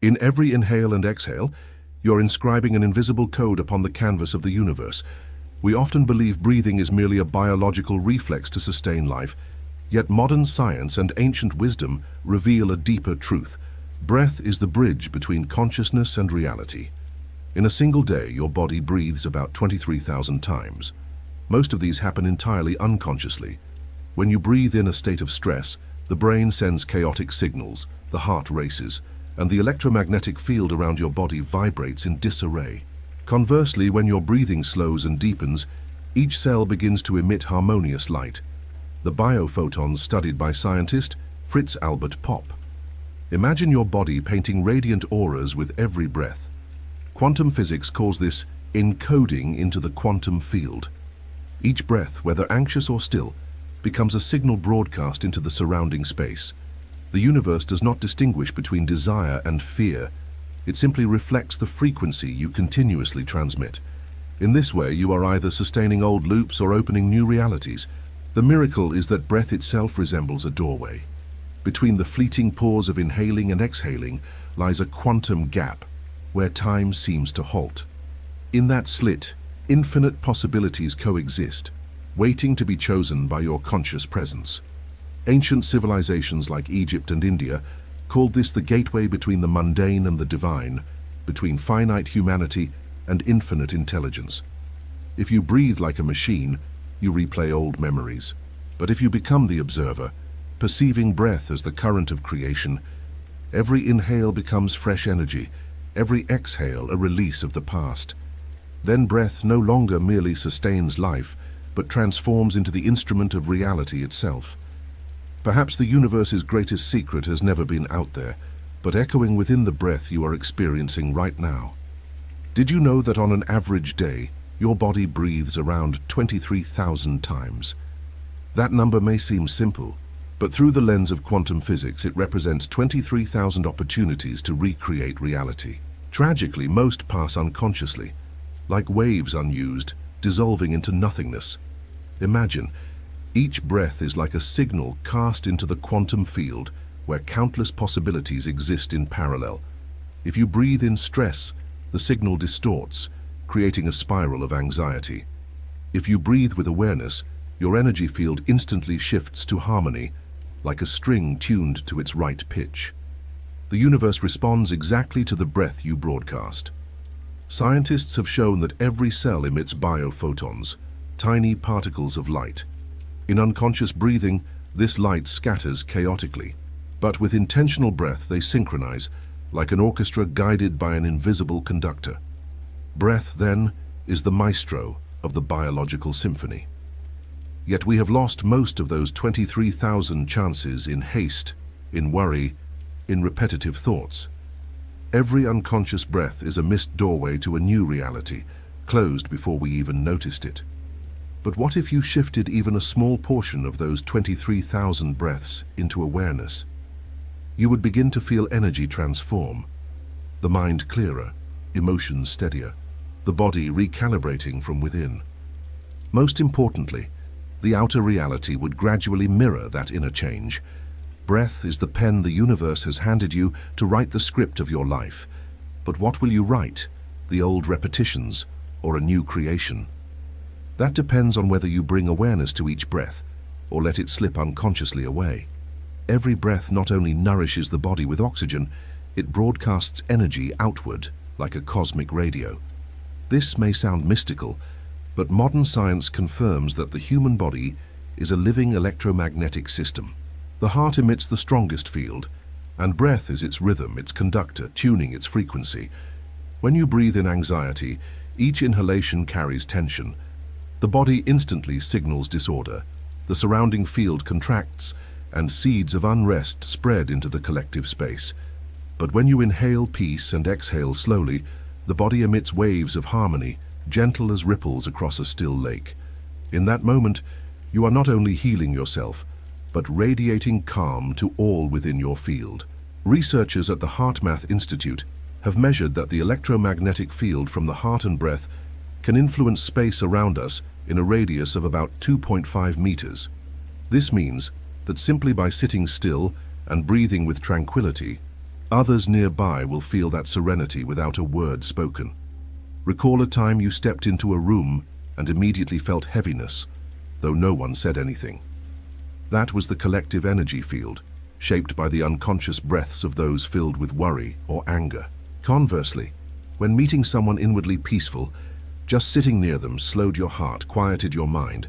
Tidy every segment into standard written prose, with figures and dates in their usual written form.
In every inhale and exhale, you're inscribing an invisible code upon the canvas of the universe. We often believe breathing is merely a biological reflex to sustain life, yet modern science and ancient wisdom reveal a deeper truth. Breath is the bridge between consciousness and reality. In a single day, your body breathes about 23,000 times. Most of these happen entirely unconsciously. When you breathe in a state of stress, the brain sends chaotic signals, the heart races, and the electromagnetic field around your body vibrates in disarray. Conversely, when your breathing slows and deepens, each cell begins to emit harmonious light. The biophotons studied by scientist Fritz Albert Popp. Imagine your body painting radiant auras with every breath. Quantum physics calls this encoding into the quantum field. Each breath, whether anxious or still, becomes a signal broadcast into the surrounding space. The universe does not distinguish between desire and fear. It simply reflects the frequency you continuously transmit. In this way, you are either sustaining old loops or opening new realities. The miracle is that breath itself resembles a doorway. Between the fleeting pause of inhaling and exhaling lies a quantum gap, where time seems to halt. In that slit, infinite possibilities coexist, waiting to be chosen by your conscious presence. Ancient civilizations like Egypt and India called this the gateway between the mundane and the divine, between finite humanity and infinite intelligence. If you breathe like a machine, you replay old memories. But if you become the observer, perceiving breath as the current of creation, every inhale becomes fresh energy, every exhale a release of the past. Then breath no longer merely sustains life, but transforms into the instrument of reality itself. Perhaps the universe's greatest secret has never been out there, but echoing within the breath you are experiencing right now. Did you know that on an average day, your body breathes around 23,000 times? That number may seem simple, but through the lens of quantum physics, it represents 23,000 opportunities to recreate reality. Tragically, most pass unconsciously, like waves unused, dissolving into nothingness. Imagine, each breath is like a signal cast into the quantum field where countless possibilities exist in parallel. If you breathe in stress, the signal distorts, creating a spiral of anxiety. If you breathe with awareness, your energy field instantly shifts to harmony, like a string tuned to its right pitch. The universe responds exactly to the breath you broadcast. Scientists have shown that every cell emits biophotons, tiny particles of light. In unconscious breathing, this light scatters chaotically, but with intentional breath they synchronize, like an orchestra guided by an invisible conductor. Breath, then, is the maestro of the biological symphony. Yet we have lost most of those 23,000 chances in haste, in worry, in repetitive thoughts. Every unconscious breath is a missed doorway to a new reality, closed before we even noticed it. But what if you shifted even a small portion of those 23,000 breaths into awareness? You would begin to feel energy transform, the mind clearer, emotions steadier, the body recalibrating from within. Most importantly, the outer reality would gradually mirror that inner change. Breath is the pen the universe has handed you to write the script of your life. But what will you write? The old repetitions or a new creation? That depends on whether you bring awareness to each breath or let it slip unconsciously away. Every breath not only nourishes the body with oxygen, it broadcasts energy outward like a cosmic radio. This may sound mystical, but modern science confirms that the human body is a living electromagnetic system. The heart emits the strongest field, and breath is its rhythm, its conductor, tuning its frequency. When you breathe in anxiety, each inhalation carries tension. The body instantly signals disorder. The surrounding field contracts, and seeds of unrest spread into the collective space. But when you inhale peace and exhale slowly, the body emits waves of harmony, gentle as ripples across a still lake. In that moment, you are not only healing yourself, but radiating calm to all within your field. Researchers at the HeartMath Institute have measured that the electromagnetic field from the heart and breath can influence space around us in a radius of about 2.5 meters. This means that simply by sitting still and breathing with tranquility, Others nearby will feel that serenity without a word spoken. Recall a time you stepped into a room and immediately felt heaviness, though no one said anything. That was the collective energy field, shaped by the unconscious breaths of those filled with worry or anger. Conversely, when meeting someone inwardly peaceful, just sitting near them slowed your heart, quieted your mind.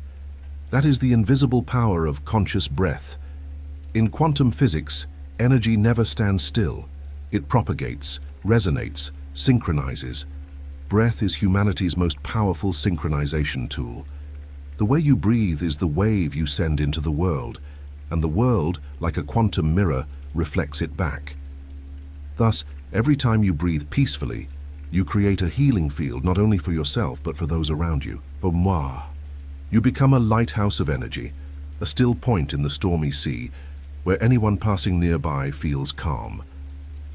That is the invisible power of conscious breath. In quantum physics, energy never stands still. It propagates, resonates, synchronizes. Breath is humanity's most powerful synchronization tool. The way you breathe is the wave you send into the world, and the world, like a quantum mirror, reflects it back. Thus, every time you breathe peacefully, you create a healing field not only for yourself but for those around you. For moi, you become a lighthouse of energy, a still point in the stormy sea, where anyone passing nearby feels calm.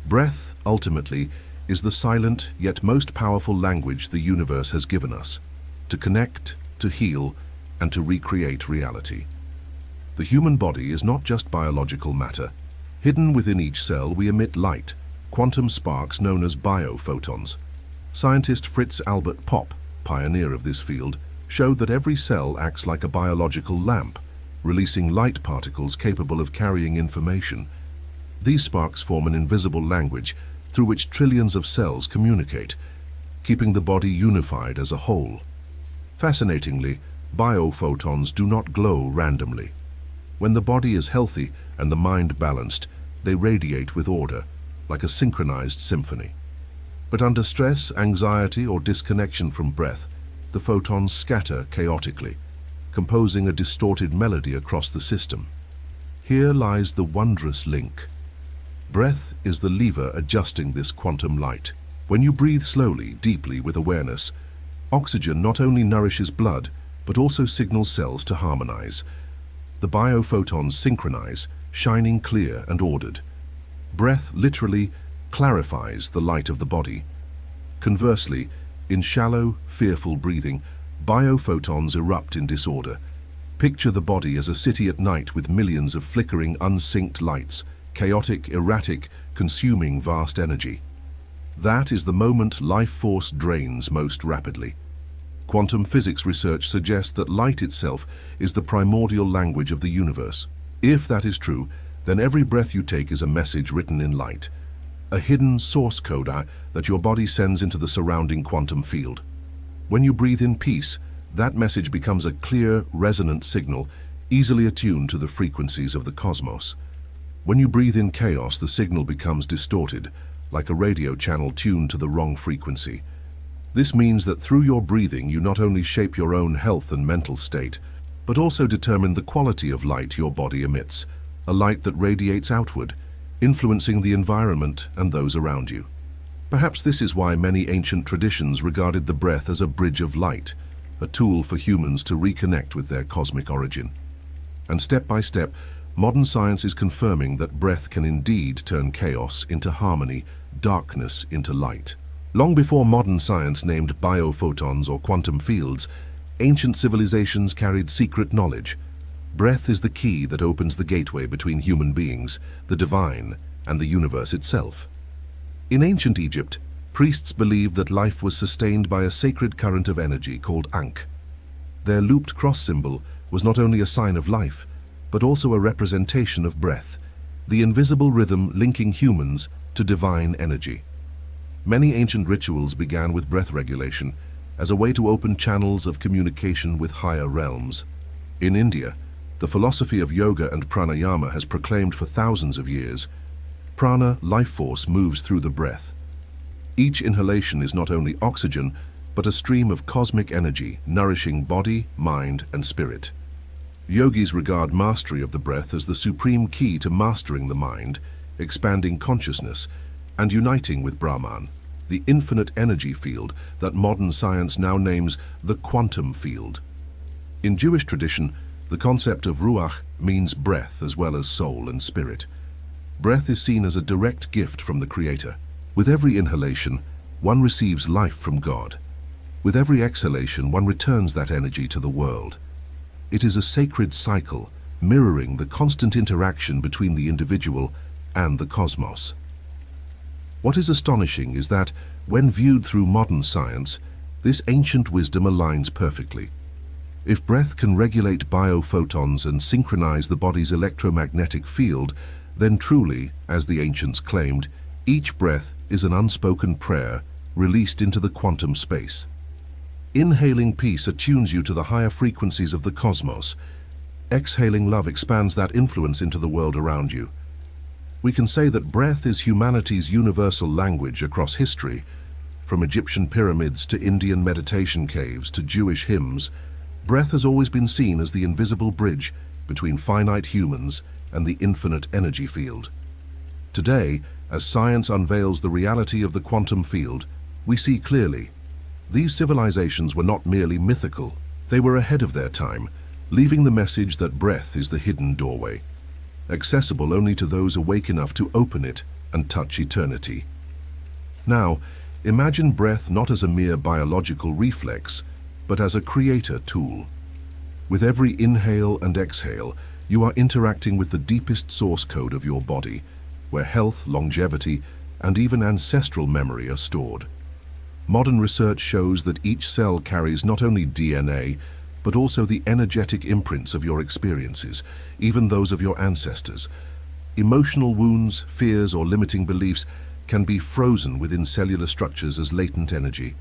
Breath, ultimately, is the silent yet most powerful language the universe has given us, to connect, to heal, and to recreate reality. The human body is not just biological matter. Hidden within each cell, we emit light, quantum sparks known as biophotons. Scientist Fritz Albert Popp, pioneer of this field, showed that every cell acts like a biological lamp, releasing light particles capable of carrying information. These sparks form an invisible language through which trillions of cells communicate, keeping the body unified as a whole. Fascinatingly, biophotons do not glow randomly. When the body is healthy and the mind balanced, they radiate with order, like a synchronized symphony. But under stress, anxiety, or disconnection from breath, the photons scatter chaotically, composing a distorted melody across the system. Here lies the wondrous link. Breath is the lever adjusting this quantum light. When you breathe slowly, deeply, with awareness, oxygen not only nourishes blood, but also signals cells to harmonize. The biophotons synchronize, shining clear and ordered. Breath literally clarifies the light of the body. Conversely, in shallow, fearful breathing, biophotons erupt in disorder. Picture the body as a city at night with millions of flickering, unsynced lights, chaotic, erratic, consuming vast energy. That is the moment life force drains most rapidly. Quantum physics research suggests that light itself is the primordial language of the universe. If that is true, then every breath you take is a message written in light, a hidden source code that your body sends into the surrounding quantum field. When you breathe in peace, that message becomes a clear, resonant signal, easily attuned to the frequencies of the cosmos. When you breathe in chaos, the signal becomes distorted, like a radio channel tuned to the wrong frequency. This means that through your breathing, you not only shape your own health and mental state, but also determine the quality of light your body emits, a light that radiates outward, influencing the environment and those around you. Perhaps this is why many ancient traditions regarded the breath as a bridge of light, a tool for humans to reconnect with their cosmic origin. And step by step, modern science is confirming that breath can indeed turn chaos into harmony, darkness into light. Long before modern science named biophotons or quantum fields, ancient civilizations carried secret knowledge. Breath is the key that opens the gateway between human beings, the divine, and the universe itself. In ancient Egypt, priests believed that life was sustained by a sacred current of energy called Ankh. Their looped cross symbol was not only a sign of life, but also a representation of breath, the invisible rhythm linking humans to divine energy. Many ancient rituals began with breath regulation as a way to open channels of communication with higher realms. In India, the philosophy of yoga and pranayama has proclaimed for thousands of years, prana, life force, moves through the breath. Each inhalation is not only oxygen, but a stream of cosmic energy, nourishing body, mind, and spirit. Yogis regard mastery of the breath as the supreme key to mastering the mind, expanding consciousness, and uniting with Brahman, the infinite energy field that modern science now names the quantum field. In Jewish tradition, the concept of ruach means breath as well as soul and spirit. Breath is seen as a direct gift from the Creator. With every inhalation, one receives life from God. With every exhalation, one returns that energy to the world. It is a sacred cycle, mirroring the constant interaction between the individual and the cosmos. What is astonishing is that, when viewed through modern science, this ancient wisdom aligns perfectly. If breath can regulate biophotons and synchronize the body's electromagnetic field, then truly, as the ancients claimed, each breath is an unspoken prayer released into the quantum space. Inhaling peace attunes you to the higher frequencies of the cosmos. Exhaling love expands that influence into the world around you. We can say that breath is humanity's universal language across history. From Egyptian pyramids to Indian meditation caves to Jewish hymns, breath has always been seen as the invisible bridge between finite humans and the infinite energy field. Today, as science unveils the reality of the quantum field, we see clearly. These civilizations were not merely mythical, they were ahead of their time, leaving the message that breath is the hidden doorway, accessible only to those awake enough to open it and touch eternity. Now, imagine breath not as a mere biological reflex, but as a creator tool. With every inhale and exhale, you are interacting with the deepest source code of your body, where health, longevity, and even ancestral memory are stored. Modern research shows that each cell carries not only DNA, but also the energetic imprints of your experiences, even those of your ancestors. Emotional wounds, fears, or limiting beliefs can be frozen within cellular structures as latent energy.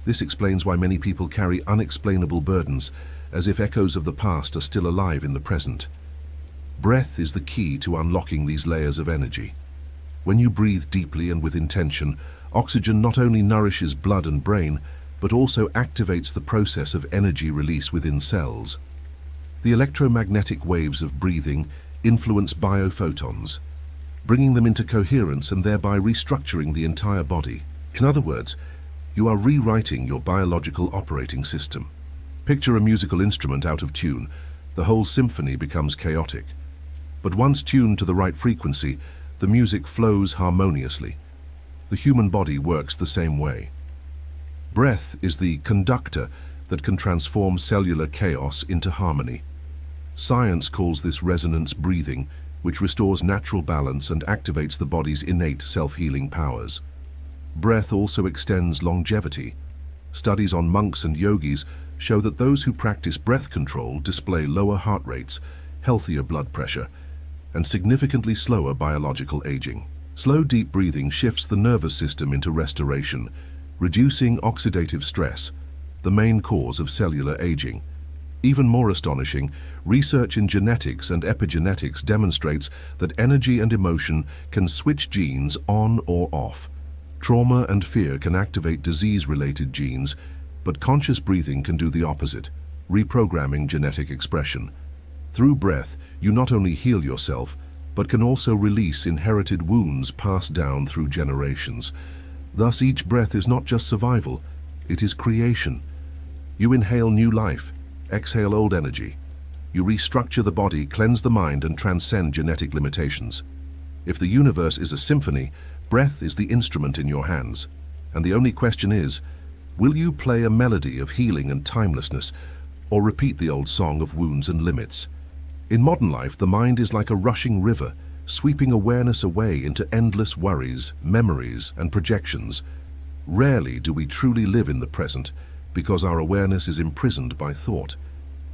This explains why many people carry unexplainable burdens, as if echoes of the past are still alive in the present. Breath is the key to unlocking these layers of energy. When you breathe deeply and with intention, oxygen not only nourishes blood and brain, but also activates the process of energy release within cells. The electromagnetic waves of breathing influence biophotons, bringing them into coherence and thereby restructuring the entire body. In other words, you are rewriting your biological operating system. Picture a musical instrument out of tune. The whole symphony becomes chaotic. But once tuned to the right frequency, the music flows harmoniously. The human body works the same way. Breath is the conductor that can transform cellular chaos into harmony. Science calls this resonance breathing, which restores natural balance and activates the body's innate self-healing powers. Breath also extends longevity. Studies on monks and yogis show that those who practice breath control display lower heart rates, healthier blood pressure, and significantly slower biological aging. Slow, deep breathing shifts the nervous system into restoration, reducing oxidative stress, the main cause of cellular aging. Even more astonishing, research in genetics and epigenetics demonstrates that energy and emotion can switch genes on or off. Trauma and fear can activate disease-related genes, but conscious breathing can do the opposite, reprogramming genetic expression. Through breath, you not only heal yourself, but can also release inherited wounds passed down through generations. Thus, each breath is not just survival, it is creation. You inhale new life, exhale old energy. You restructure the body, cleanse the mind, and transcend genetic limitations. If the universe is a symphony, breath is the instrument in your hands. And the only question is, will you play a melody of healing and timelessness, or repeat the old song of wounds and limits? In modern life, the mind is like a rushing river, sweeping awareness away into endless worries, memories, and projections. Rarely do we truly live in the present, because our awareness is imprisoned by thought.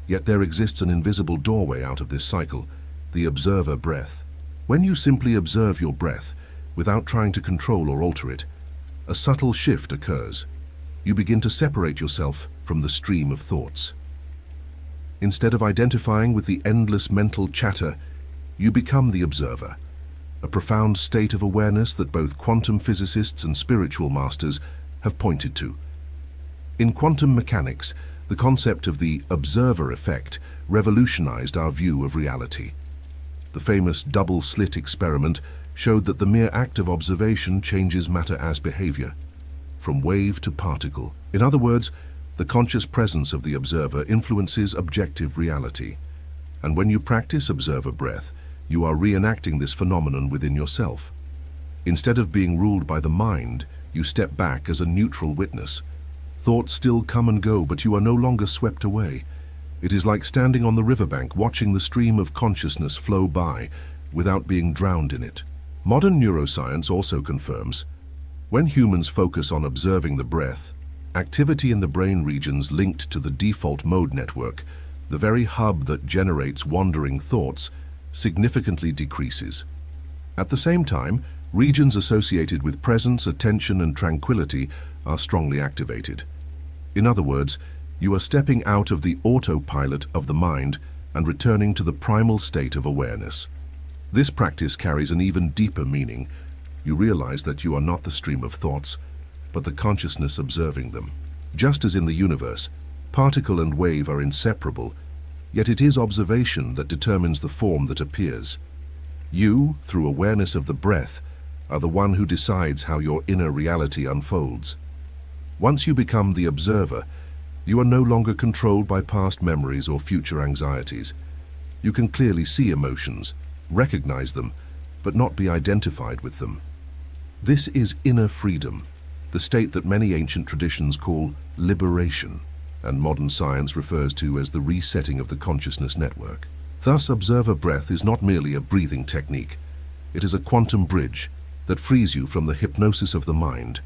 Yet there exists an invisible doorway out of this cycle, the observer breath. When you simply observe your breath, without trying to control or alter it, a subtle shift occurs. You begin to separate yourself from the stream of thoughts. Instead of identifying with the endless mental chatter, you become the observer, a profound state of awareness that both quantum physicists and spiritual masters have pointed to. In quantum mechanics, the concept of the observer effect revolutionized our view of reality. The famous double-slit experiment showed that the mere act of observation changes matter as behavior, from wave to particle. In other words, the conscious presence of the observer influences objective reality. And when you practice observer breath, you are reenacting this phenomenon within yourself. Instead of being ruled by the mind, you step back as a neutral witness. Thoughts still come and go, but you are no longer swept away. It is like standing on the riverbank watching the stream of consciousness flow by without being drowned in it. Modern neuroscience also confirms, when humans focus on observing the breath, activity in the brain regions linked to the default mode network, the very hub that generates wandering thoughts, significantly decreases. At the same time, regions associated with presence, attention, and tranquility are strongly activated. In other words, you are stepping out of the autopilot of the mind and returning to the primal state of awareness. This practice carries an even deeper meaning. You realize that you are not the stream of thoughts, but the consciousness observing them. Just as in the universe, particle and wave are inseparable, yet it is observation that determines the form that appears. You, through awareness of the breath, are the one who decides how your inner reality unfolds. Once you become the observer, you are no longer controlled by past memories or future anxieties. You can clearly see emotions, recognize them, but not be identified with them. This is inner freedom, the state that many ancient traditions call liberation, and modern science refers to as the resetting of the consciousness network. Thus, observer breath is not merely a breathing technique. It is a quantum bridge that frees you from the hypnosis of the mind,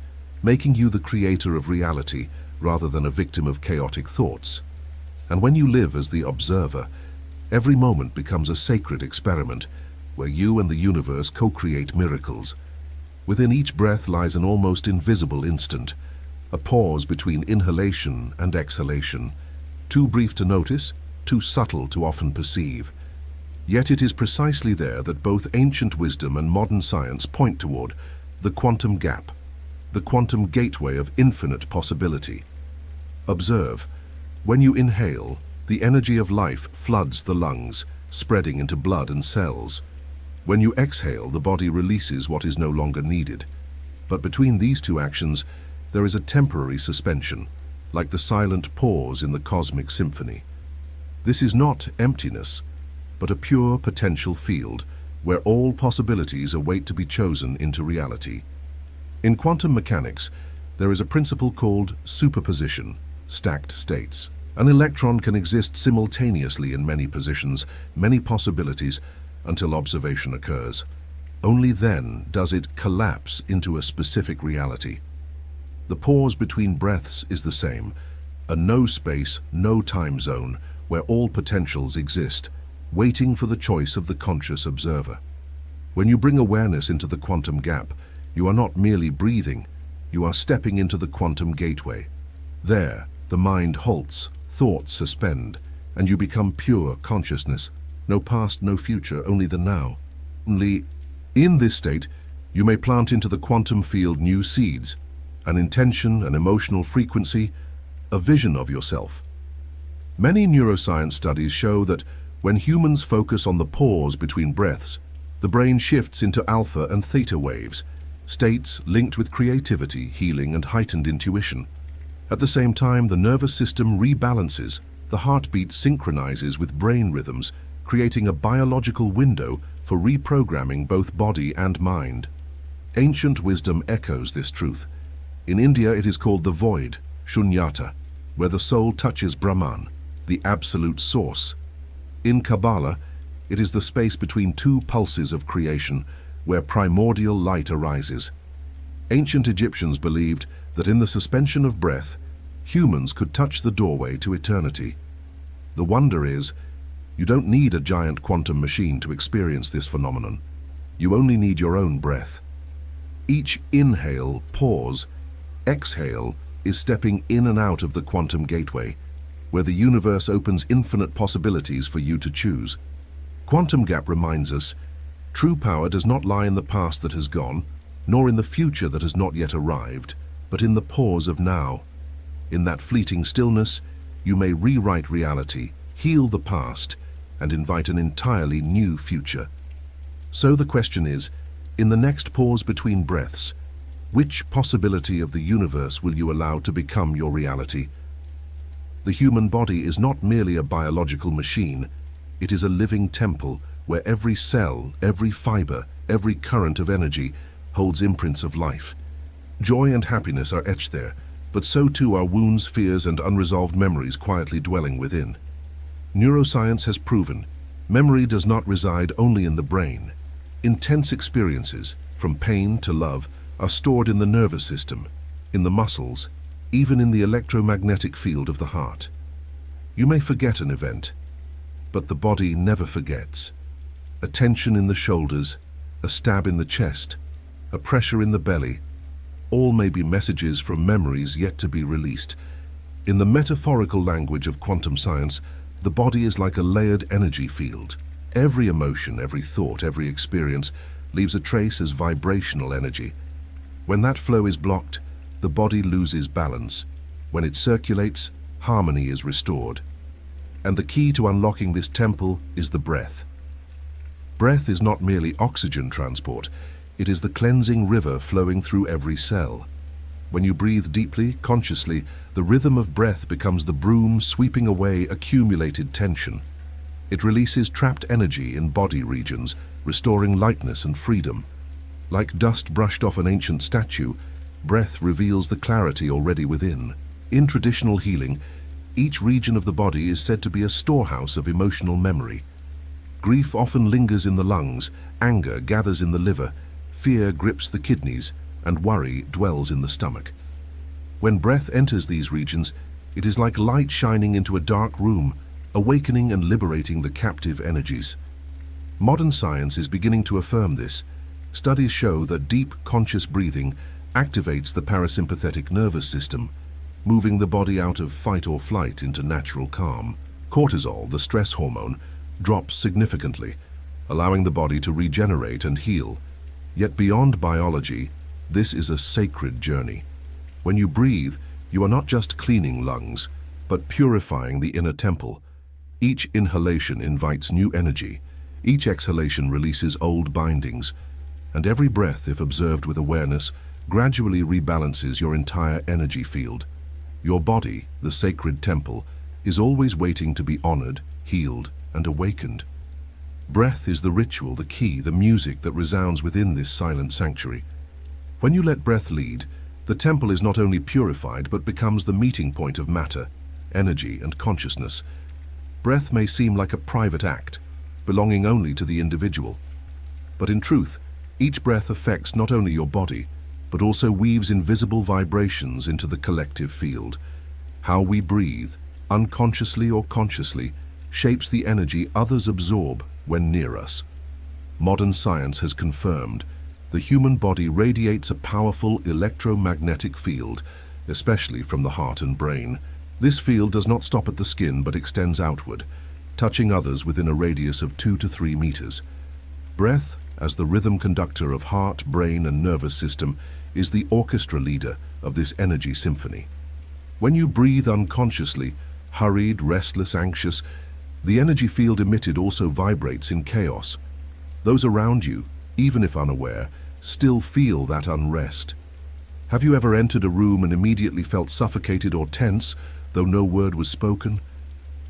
making you the creator of reality rather than a victim of chaotic thoughts. And when you live as the observer, every moment becomes a sacred experiment where you and the universe co-create miracles. Within each breath lies an almost invisible instant, a pause between inhalation and exhalation, too brief to notice, too subtle to often perceive. Yet it is precisely there that both ancient wisdom and modern science point toward the quantum gap, the quantum gateway of infinite possibility. Observe, when you inhale, the energy of life floods the lungs, spreading into blood and cells. When you exhale, the body releases what is no longer needed. But between these two actions, there is a temporary suspension, like the silent pause in the cosmic symphony. This is not emptiness, but a pure potential field where all possibilities await to be chosen into reality. In quantum mechanics, there is a principle called superposition, stacked states. An electron can exist simultaneously in many positions, many possibilities, until observation occurs. Only then does it collapse into a specific reality. The pause between breaths is the same, a no space, no time zone where all potentials exist, waiting for the choice of the conscious observer. When you bring awareness into the quantum gap, you are not merely breathing, you are stepping into the quantum gateway. There, the mind halts, thoughts suspend, and you become pure consciousness. No past, no future, only the now. Only in this state, you may plant into the quantum field new seeds, an intention, an emotional frequency, a vision of yourself. Many neuroscience studies show that when humans focus on the pause between breaths, the brain shifts into alpha and theta waves, states linked with creativity, healing, and heightened intuition. At the same time, the nervous system rebalances, the heartbeat synchronizes with brain rhythms, creating a biological window for reprogramming both body and mind. Ancient wisdom echoes this truth. In India, it is called the void, shunyata, where the soul touches Brahman, the absolute source. In Kabbalah, it is the space between two pulses of creation, where primordial light arises. Ancient Egyptians believed that in the suspension of breath, humans could touch the doorway to eternity. The wonder is, you don't need a giant quantum machine to experience this phenomenon. You only need your own breath. Each inhale, pause, exhale is stepping in and out of the quantum gateway, where the universe opens infinite possibilities for you to choose. Quantum gap reminds us, true power does not lie in the past that has gone, nor in the future that has not yet arrived, but in the pause of now. In that fleeting stillness, you may rewrite reality, heal the past, and invite an entirely new future. So the question is, in the next pause between breaths, which possibility of the universe will you allow to become your reality? The human body is not merely a biological machine, it is a living temple where every cell, every fiber, every current of energy holds imprints of life. Joy and happiness are etched there, but so too are wounds, fears, and unresolved memories quietly dwelling within. Neuroscience has proven memory does not reside only in the brain. Intense experiences, from pain to love, are stored in the nervous system, in the muscles, even in the electromagnetic field of the heart. You may forget an event, but the body never forgets. A tension in the shoulders, a stab in the chest, a pressure in the belly, all may be messages from memories yet to be released. In the metaphorical language of quantum science, the body is like a layered energy field. Every emotion, every thought, every experience leaves a trace as vibrational energy. When that flow is blocked, the body loses balance. When it circulates, harmony is restored. And the key to unlocking this temple is the breath. Breath is not merely oxygen transport, it is the cleansing river flowing through every cell. When you breathe deeply, consciously, the rhythm of breath becomes the broom sweeping away accumulated tension. It releases trapped energy in body regions, restoring lightness and freedom. Like dust brushed off an ancient statue, breath reveals the clarity already within. In traditional healing, each region of the body is said to be a storehouse of emotional memory. Grief often lingers in the lungs, anger gathers in the liver, fear grips the kidneys, and worry dwells in the stomach. When breath enters these regions, it is like light shining into a dark room, awakening and liberating the captive energies. Modern science is beginning to affirm this. Studies show that deep, conscious breathing activates the parasympathetic nervous system, moving the body out of fight or flight into natural calm. Cortisol, the stress hormone, drops significantly, allowing the body to regenerate and heal. Yet beyond biology, this is a sacred journey. When you breathe, you are not just cleaning lungs, but purifying the inner temple. Each inhalation invites new energy, each exhalation releases old bindings, and every breath, if observed with awareness, gradually rebalances your entire energy field. Your body, the sacred temple, is always waiting to be honored, healed, and awakened. Breath is the ritual, the key, the music that resounds within this silent sanctuary. When you let breath lead, the temple is not only purified but becomes the meeting point of matter, energy, and consciousness. Breath may seem like a private act, belonging only to the individual. But in truth, each breath affects not only your body, but also weaves invisible vibrations into the collective field. How we breathe, unconsciously or consciously, shapes the energy others absorb when near us. Modern science has confirmed the human body radiates a powerful electromagnetic field, especially from the heart and brain. This field does not stop at the skin but extends outward, touching others within a radius of 2 to 3 meters. Breath, as the rhythm conductor of heart, brain, and nervous system, is the orchestra leader of this energy symphony. When you breathe unconsciously, hurried, restless, anxious, the energy field emitted also vibrates in chaos. Those around you, even if unaware, still feel that unrest. Have you ever entered a room and immediately felt suffocated or tense, though no word was spoken?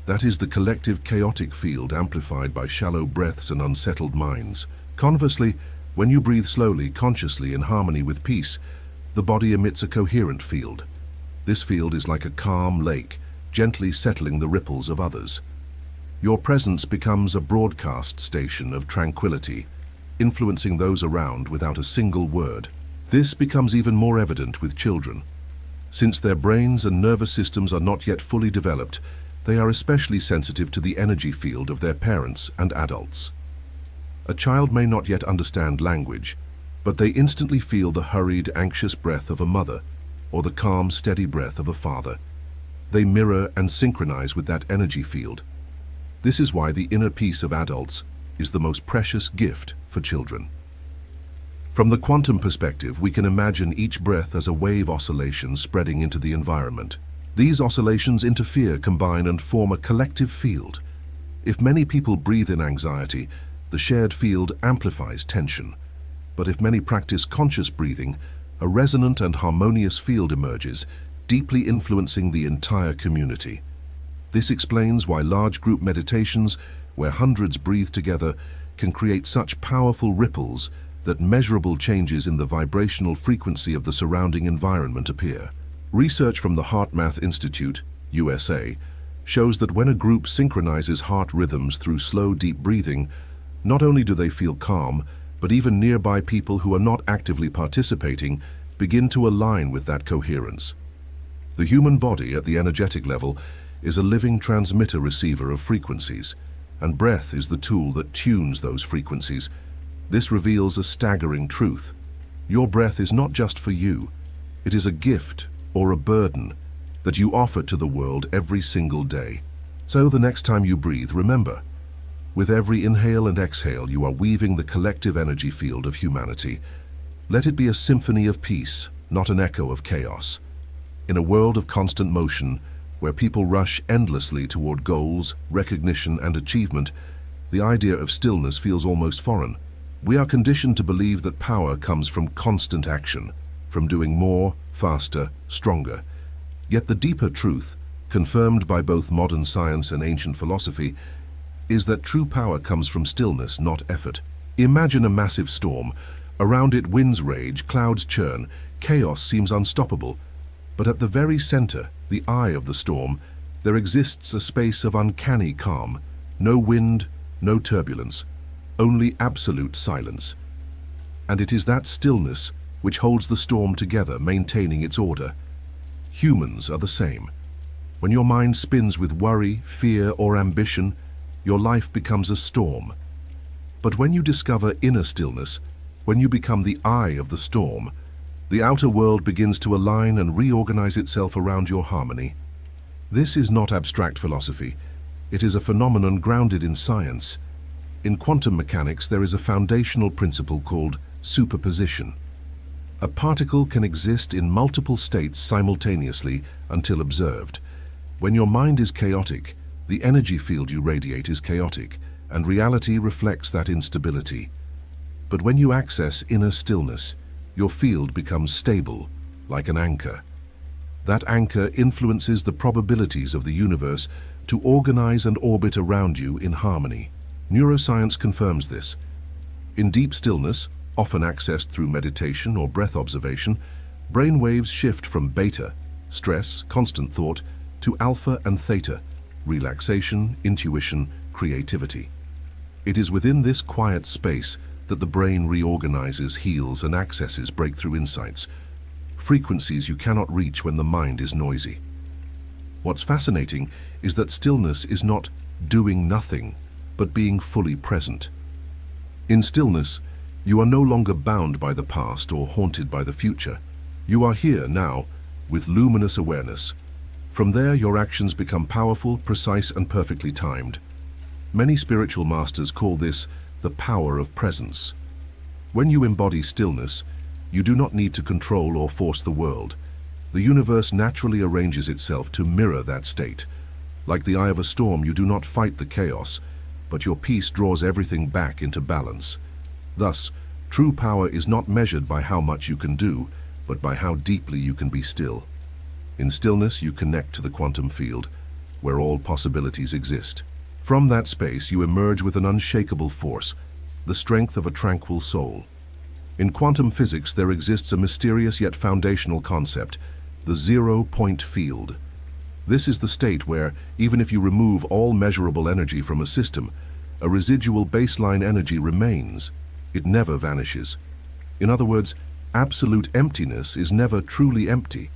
That is the collective chaotic field amplified by shallow breaths and unsettled minds. Conversely, when you breathe slowly, consciously, in harmony with peace, the body emits a coherent field. This field is like a calm lake, gently settling the ripples of others. Your presence becomes a broadcast station of tranquility, influencing those around without a single word. This becomes even more evident with children. Since their brains and nervous systems are not yet fully developed, they are especially sensitive to the energy field of their parents and adults. A child may not yet understand language, but they instantly feel the hurried, anxious breath of a mother or the calm, steady breath of a father. They mirror and synchronize with that energy field. This is why the inner peace of adults is the most precious gift for children. From the quantum perspective, we can imagine each breath as a wave oscillation spreading into the environment. These oscillations interfere, combine, and form a collective field. If many people breathe in anxiety, the shared field amplifies tension. But if many practice conscious breathing, a resonant and harmonious field emerges, deeply influencing the entire community. This explains why large group meditations, where hundreds breathe together, can create such powerful ripples that measurable changes in the vibrational frequency of the surrounding environment appear. Research from the HeartMath Institute, USA, shows that when a group synchronizes heart rhythms through slow, deep breathing, not only do they feel calm, But even nearby people who are not actively participating begin to align with that coherence. The human body at the energetic level is a living transmitter-receiver of frequencies, and breath is the tool that tunes those frequencies. This reveals a staggering truth. Your breath is not just for you. It is a gift or a burden that you offer to the world every single day. So the next time you breathe, remember, with every inhale and exhale, you are weaving the collective energy field of humanity. Let it be a symphony of peace, not an echo of chaos. In a world of constant motion, where people rush endlessly toward goals, recognition, and achievement, the idea of stillness feels almost foreign. We are conditioned to believe that power comes from constant action, from doing more, faster, stronger. Yet the deeper truth, confirmed by both modern science and ancient philosophy, is that true power comes from stillness, not effort. Imagine a massive storm. Around it winds rage, clouds churn, chaos seems unstoppable. But at the very center, the eye of the storm, there exists a space of uncanny calm. No wind, no turbulence, only absolute silence. And it is that stillness which holds the storm together, maintaining its order. Humans are the same. When your mind spins with worry, fear, or ambition, your life becomes a storm. But when you discover inner stillness, when you become the eye of the storm, the outer world begins to align and reorganize itself around your harmony. This is not abstract philosophy. It is a phenomenon grounded in science. In quantum mechanics, there is a foundational principle called superposition. A particle can exist in multiple states simultaneously until observed. When your mind is chaotic, the energy field you radiate is chaotic, and reality reflects that instability. But when you access inner stillness, your field becomes stable, like an anchor. That anchor influences the probabilities of the universe to organize and orbit around you in harmony. Neuroscience confirms this. In deep stillness, often accessed through meditation or breath observation, brain waves shift from beta, stress, constant thought, to alpha and theta, relaxation, intuition, creativity. It is within this quiet space that the brain reorganizes, heals, and accesses breakthrough insights, frequencies you cannot reach when the mind is noisy. What's fascinating is that stillness is not doing nothing, but being fully present. In stillness, you are no longer bound by the past or haunted by the future. You are here now with luminous awareness. From there, your actions become powerful, precise, and perfectly timed. Many spiritual masters call this the power of presence. When you embody stillness, you do not need to control or force the world. The universe naturally arranges itself to mirror that state. Like the eye of a storm, you do not fight the chaos, but your peace draws everything back into balance. Thus, true power is not measured by how much you can do, but by how deeply you can be still. In stillness, you connect to the quantum field, where all possibilities exist. From that space, you emerge with an unshakable force, the strength of a tranquil soul. In quantum physics, there exists a mysterious yet foundational concept, the zero-point field. This is the state where, even if you remove all measurable energy from a system, a residual baseline energy remains. It never vanishes. In other words, absolute emptiness is never truly empty.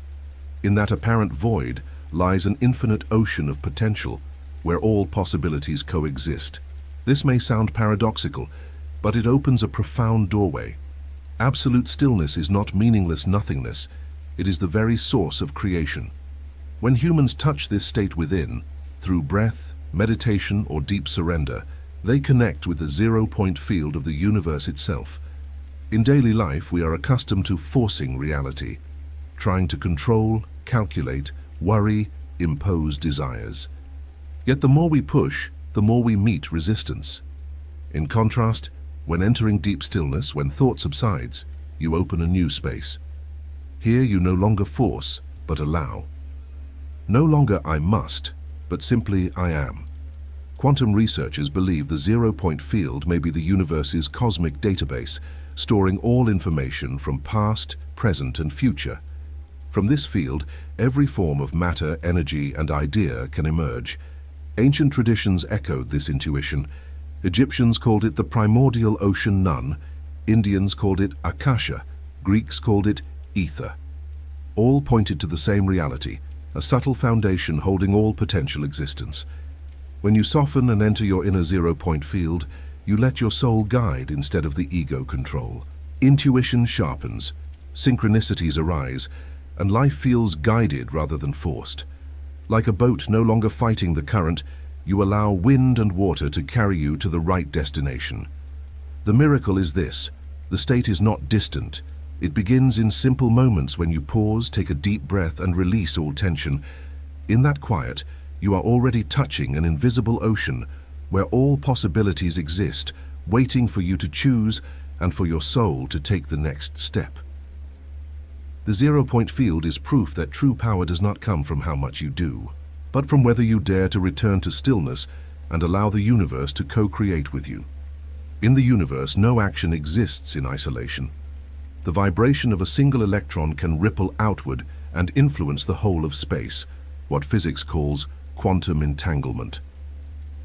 In that apparent void lies an infinite ocean of potential, where all possibilities coexist. This may sound paradoxical, but it opens a profound doorway. Absolute stillness is not meaningless nothingness. It is the very source of creation. When humans touch this state within, through breath, meditation, or deep surrender, they connect with the zero-point field of the universe itself. In daily life, we are accustomed to forcing reality, trying to control, calculate, worry, impose desires. Yet the more we push, the more we meet resistance. In contrast, when entering deep stillness, when thought subsides, you open a new space. Here you no longer force, but allow. No longer I must, but simply I am. Quantum researchers believe the zero-point field may be the universe's cosmic database, storing all information from past, present, and future. From this field, every form of matter, energy, and idea can emerge. Ancient traditions echoed this intuition. Egyptians called it the primordial ocean nun, Indians called it akasha, Greeks called it ether. All pointed to the same reality, a subtle foundation holding all potential existence. When you soften and enter your inner zero-point field, you let your soul guide instead of the ego control. Intuition sharpens, synchronicities arise, and life feels guided rather than forced. Like a boat no longer fighting the current, you allow wind and water to carry you to the right destination. The miracle is this: the state is not distant. It begins in simple moments when you pause, take a deep breath, and release all tension. In that quiet, you are already touching an invisible ocean where all possibilities exist, waiting for you to choose and for your soul to take the next step. The zero-point field is proof that true power does not come from how much you do, but from whether you dare to return to stillness and allow the universe to co-create with you. In the universe, no action exists in isolation. The vibration of a single electron can ripple outward and influence the whole of space, what physics calls quantum entanglement.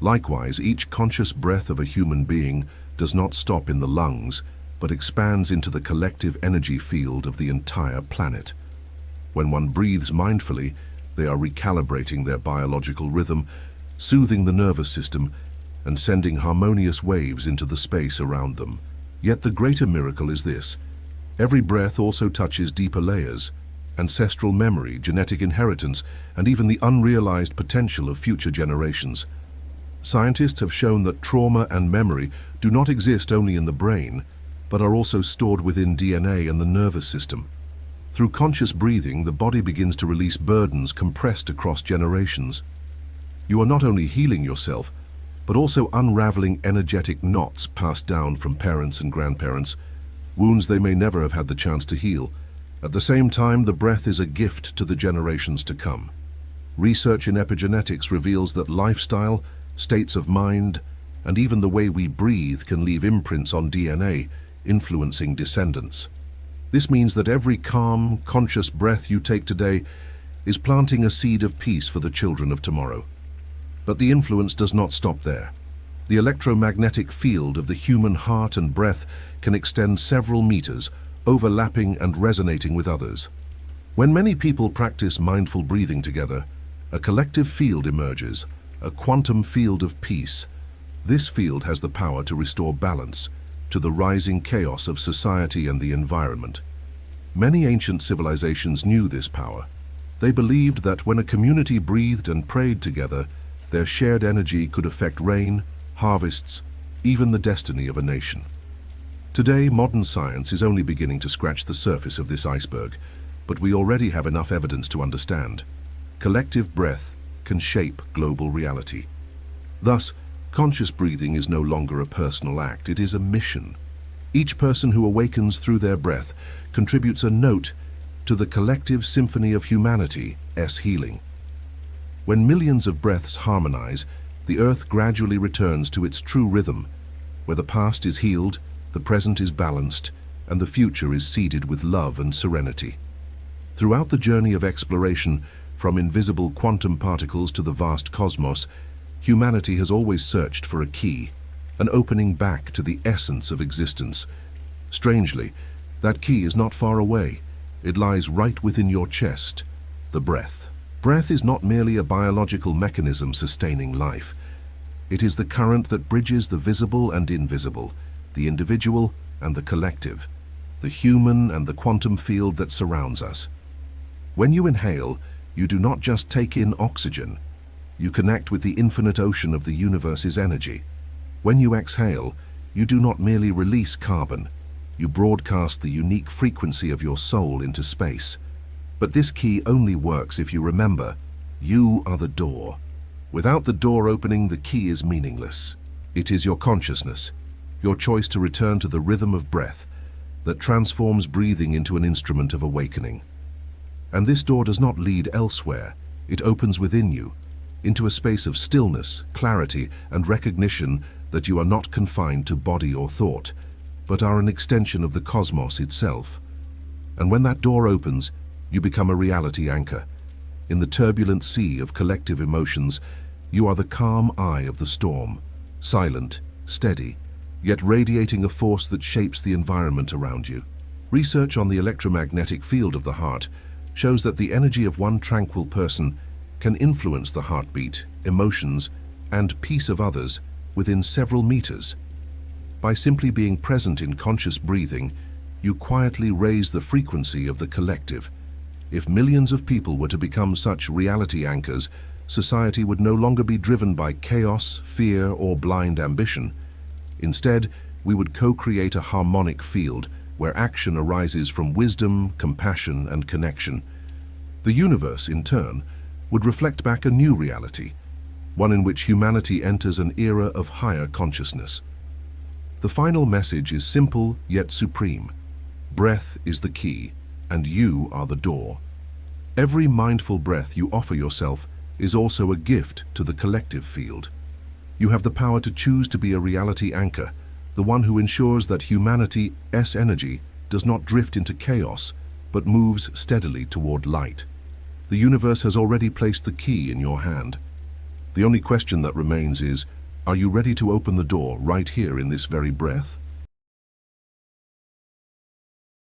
Likewise, each conscious breath of a human being does not stop in the lungs, but expands into the collective energy field of the entire planet. When one breathes mindfully, they are recalibrating their biological rhythm, soothing the nervous system, and sending harmonious waves into the space around them. Yet the greater miracle is this: every breath also touches deeper layers, ancestral memory, genetic inheritance, and even the unrealized potential of future generations. Scientists have shown that trauma and memory do not exist only in the brain, but are also stored within DNA and the nervous system. Through conscious breathing, the body begins to release burdens compressed across generations. You are not only healing yourself, but also unraveling energetic knots passed down from parents and grandparents, wounds they may never have had the chance to heal. At the same time, the breath is a gift to the generations to come. Research in epigenetics reveals that lifestyle, states of mind, and even the way we breathe can leave imprints on DNA, influencing descendants. This means that every calm, conscious breath you take today is planting a seed of peace for the children of tomorrow. But the influence does not stop there. The electromagnetic field of the human heart and breath can extend several meters, overlapping and resonating with others. When many people practice mindful breathing together, a collective field emerges, a quantum field of peace. This field has the power to restore balance to the rising chaos of society and the environment. Many ancient civilizations knew this power. They believed that when a community breathed and prayed together, their shared energy could affect rain, harvests, even the destiny of a nation. Today, modern science is only beginning to scratch the surface of this iceberg, but we already have enough evidence to understand. Collective breath can shape global reality. Thus, conscious breathing is no longer a personal act, it is a mission. Each person who awakens through their breath contributes a note to the collective symphony of humanity's healing. When millions of breaths harmonize, the earth gradually returns to its true rhythm, where the past is healed, the present is balanced, and the future is seeded with love and serenity. Throughout the journey of exploration, from invisible quantum particles to the vast cosmos, humanity has always searched for a key, an opening back to the essence of existence. Strangely, that key is not far away. It lies right within your chest, the breath. Breath is not merely a biological mechanism sustaining life. It is the current that bridges the visible and invisible, the individual and the collective, the human and the quantum field that surrounds us. When you inhale, you do not just take in oxygen. You connect with the infinite ocean of the universe's energy. When you exhale, you do not merely release carbon. You broadcast the unique frequency of your soul into space. But this key only works if you remember, you are the door. Without the door opening, the key is meaningless. It is your consciousness, your choice to return to the rhythm of breath, that transforms breathing into an instrument of awakening. And this door does not lead elsewhere. It opens within you, into a space of stillness, clarity, and recognition that you are not confined to body or thought, but are an extension of the cosmos itself. And when that door opens, you become a reality anchor. In the turbulent sea of collective emotions, you are the calm eye of the storm, silent, steady, yet radiating a force that shapes the environment around you. Research on the electromagnetic field of the heart shows that the energy of one tranquil person can influence the heartbeat, emotions, and peace of others within several meters. By simply being present in conscious breathing, you quietly raise the frequency of the collective. If millions of people were to become such reality anchors, society would no longer be driven by chaos, fear, or blind ambition. Instead, we would co-create a harmonic field where action arises from wisdom, compassion, and connection. The universe, in turn, would reflect back a new reality, one in which humanity enters an era of higher consciousness. The final message is simple yet supreme. Breath is the key, and you are the door. Every mindful breath you offer yourself is also a gift to the collective field. You have the power to choose to be a reality anchor, the one who ensures that humanity's energy does not drift into chaos, but moves steadily toward light. The universe has already placed the key in your hand. The only question that remains is, are you ready to open the door right here in this very breath?